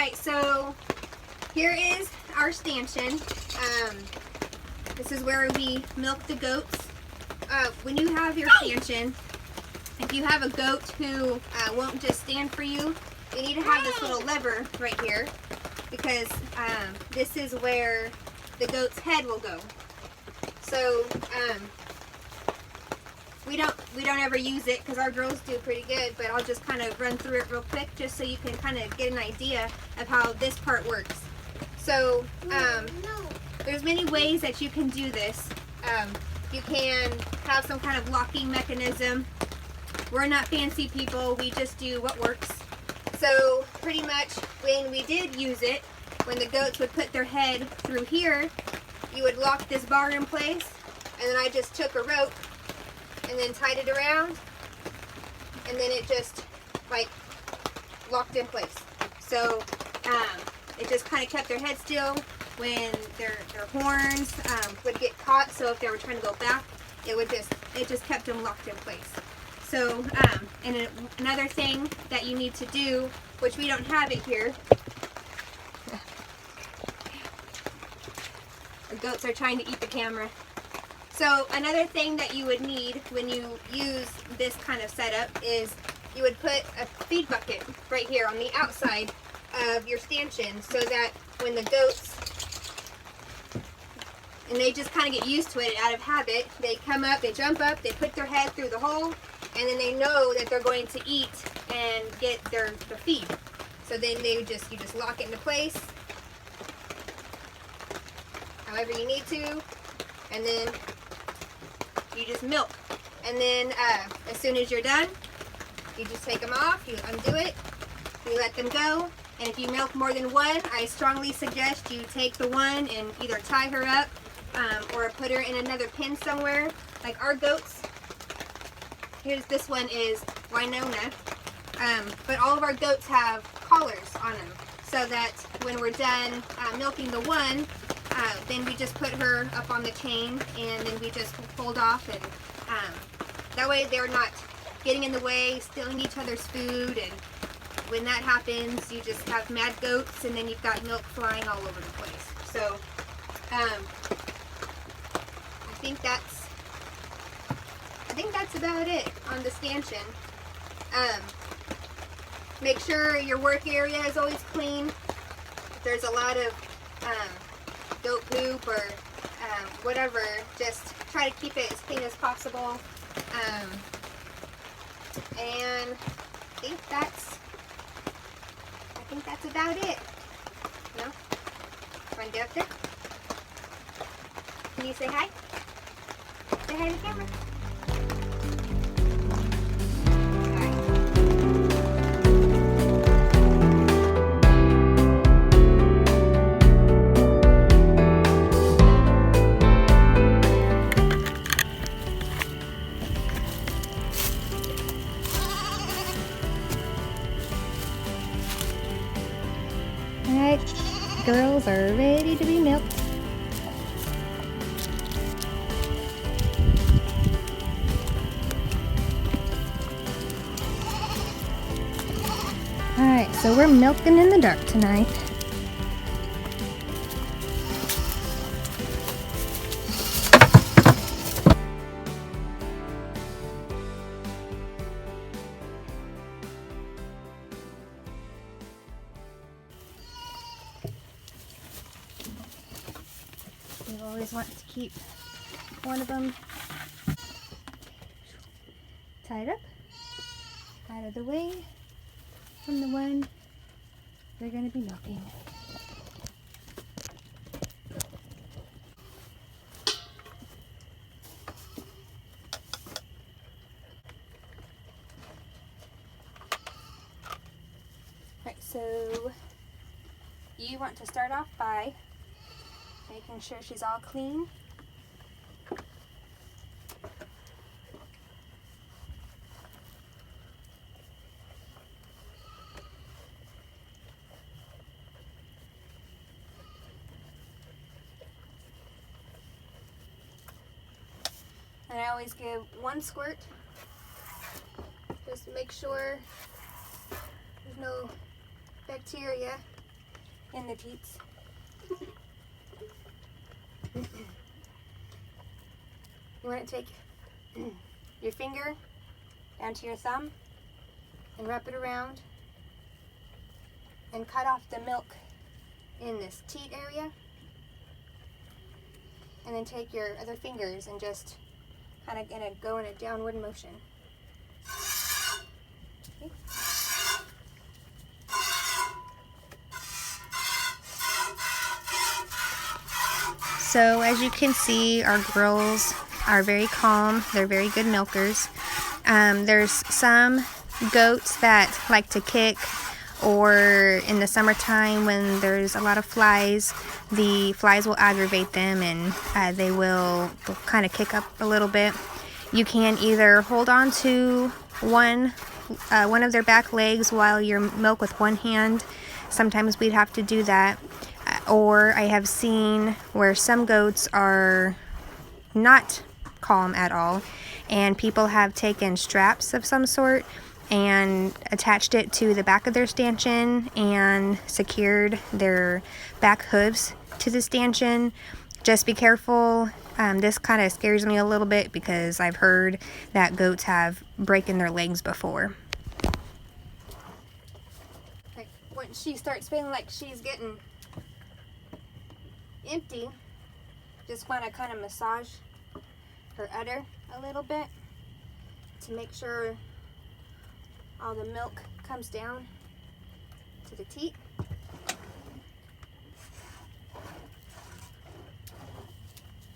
Alright, so here is our stanchion. This is where we milk the goats. When you have your stanchion, if you have a goat who won't just stand for you, you need to have this little lever right here, because this is where the goat's head will go. So we don't ever use it because our girls do pretty good, but I'll just kind of run through it real quick just so you can kind of get an idea of how this part works. So there's many ways that you can do this. You can have some kind of locking mechanism. We're not fancy people, we just do what works. So pretty much when we did use it, when the goats would put their head through here, you would lock this bar in place, and then I just took a rope and then tied it around, and then it just like locked in place. So it just kind of kept their head still when their horns would get caught. So if they were trying to go back, it just kept them locked in place. So and another thing that you need to do, which we don't have it here. The goats are trying to eat the camera. So another thing that you would need when you use this kind of setup is you would put a feed bucket right here on the outside of your stanchion, so that when the goats, and they just kind of get used to it out of habit, they come up, they jump up, they put their head through the hole, and then they know that they're going to eat and get their feed. So then you just lock it into place however you need to, and then you just milk. And then as soon as you're done, you just take them off, you undo it, you let them go. And if you milk more than one, I strongly suggest you take the one and either tie her up or put her in another pen somewhere. Like our goats, this one is Winona, but all of our goats have collars on them, so that when we're done milking the one, then we just put her up on the chain, and then we just hold off, and that way they're not getting in the way, stealing each other's food. And when that happens, you just have mad goats, and then you've got milk flying all over the place. So I think that's about it on the stanchion. Make sure your work area is always clean. If there's a lot of goat poop or whatever, just try to keep it as clean as possible. And I think that's about it. No? Want to get up there? Can you say hi? Say hi to the camera. Alright, girls are ready to be milked. Alright, so we're milking in the dark tonight. You always want to keep one of them tied up, out of the way from the one they're going to be milking. Right, so you want to start off by making sure she's all clean. And I always give one squirt, just to make sure there's no bacteria in the teats. You want to take your finger down to your thumb and wrap it around and cut off the milk in this teat area. And then take your other fingers and just kind of go in a downward motion. Okay. So as you can see, our girls are very calm. They're very good milkers. There's some goats that like to kick, or in the summertime when there's a lot of flies, the flies will aggravate them and they'll kind of kick up a little bit. You can either hold on to one of their back legs while you milk with one hand. Sometimes we'd have to do that. Or I have seen where some goats are not calm at all, and people have taken straps of some sort and attached it to the back of their stanchion and secured their back hooves to the stanchion. Just be careful. This kind of scares me a little bit because I've heard that goats have broken their legs before. Like when she starts feeling like she's getting empty, just want to kind of massage her udder a little bit to make sure all the milk comes down to the teat.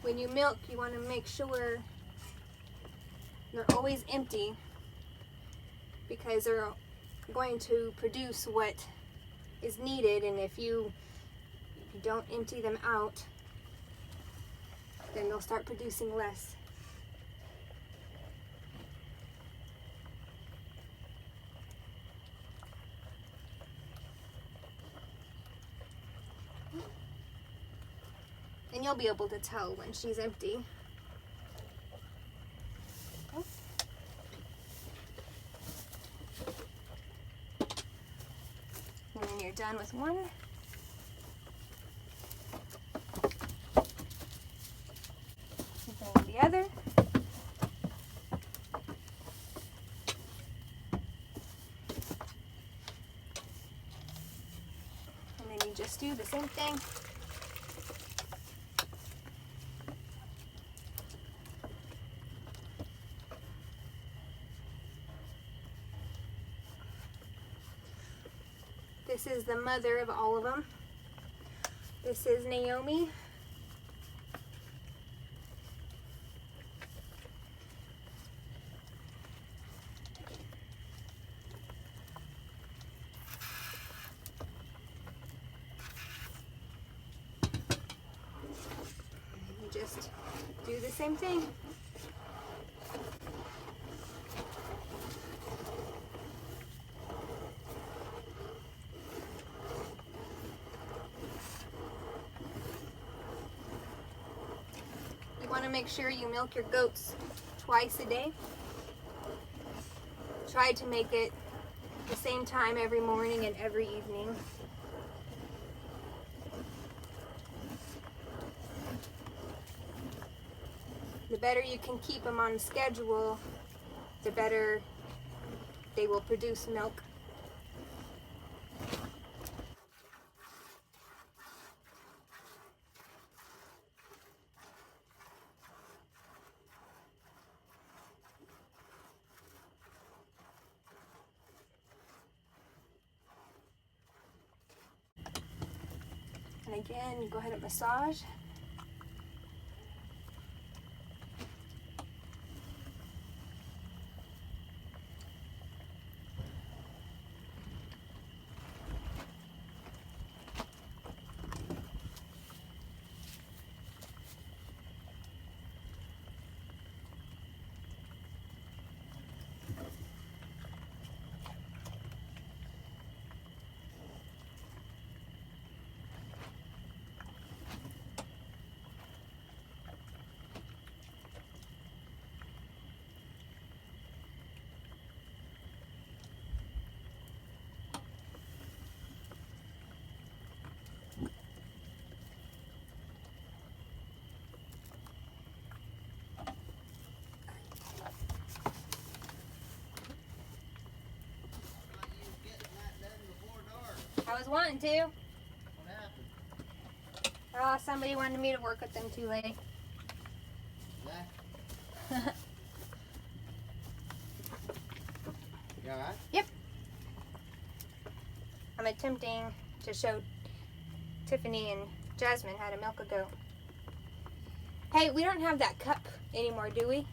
When you milk, you want to make sure they're always empty, because they're going to produce what is needed, and if you don't empty them out, then they'll start producing less. And you'll be able to tell when she's empty. Okay. And then you're done with one. And then the other. And then you just do the same thing. This is the mother of all of them. This is Naomi. You just do the same thing. You want to make sure you milk your goats twice a day. Try to make it the same time every morning and every evening. The better you can keep them on schedule, the better they will produce milk. And again, you go ahead and massage. was wanting to. What happened? Oh, somebody wanted me to work with them too late. Nah. You alright? Yep. I'm attempting to show Tiffany and Jasmine how to milk a goat. Hey, we don't have that cup anymore, do we?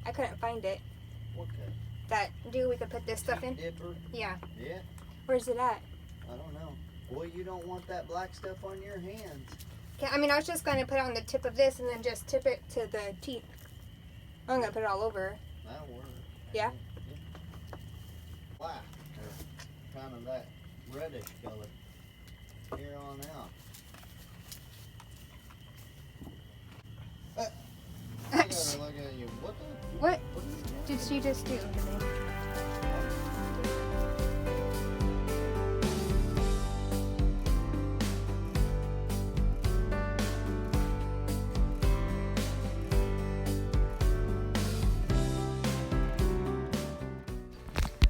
I couldn't find it. What cup? That, do we could put this stuff in? Dipper? Yeah. Yeah. Where's it at? I don't know. Well, you don't want that black stuff on your hands. Okay, I mean, I was just going to put it on the tip of this and then just tip it to the teeth. I'm going to put it all over. That'll work. Yeah? Black. Or kind of that reddish color. Here on out. I gotta look at you. What did she just do?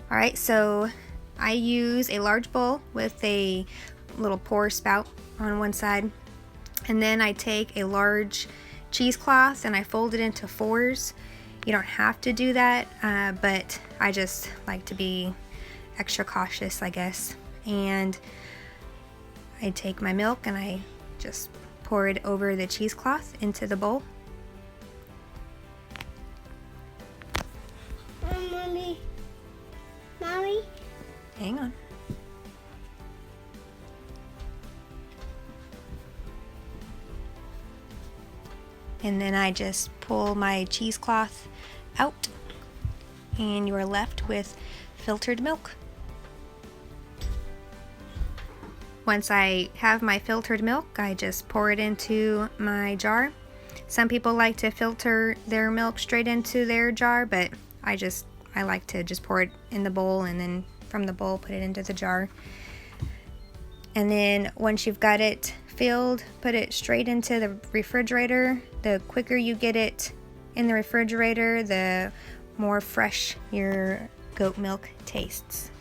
Alright, so I use a large bowl with a little pour spout on one side, and then I take a large cheesecloth and I fold it into fours. You don't have to do that, but I just like to be extra cautious, I guess. And I take my milk and I just pour it over the cheesecloth into the bowl. Mommy. Mommy. Hang on. And then I just pull my cheesecloth out and you are left with filtered milk. Once I have my filtered milk, I just pour it into my jar. Some people like to filter their milk straight into their jar, but I like to just pour it in the bowl and then from the bowl put it into the jar. And then once you've got it filled, put it straight into the refrigerator. The quicker you get it in the refrigerator, the more fresh your goat milk tastes.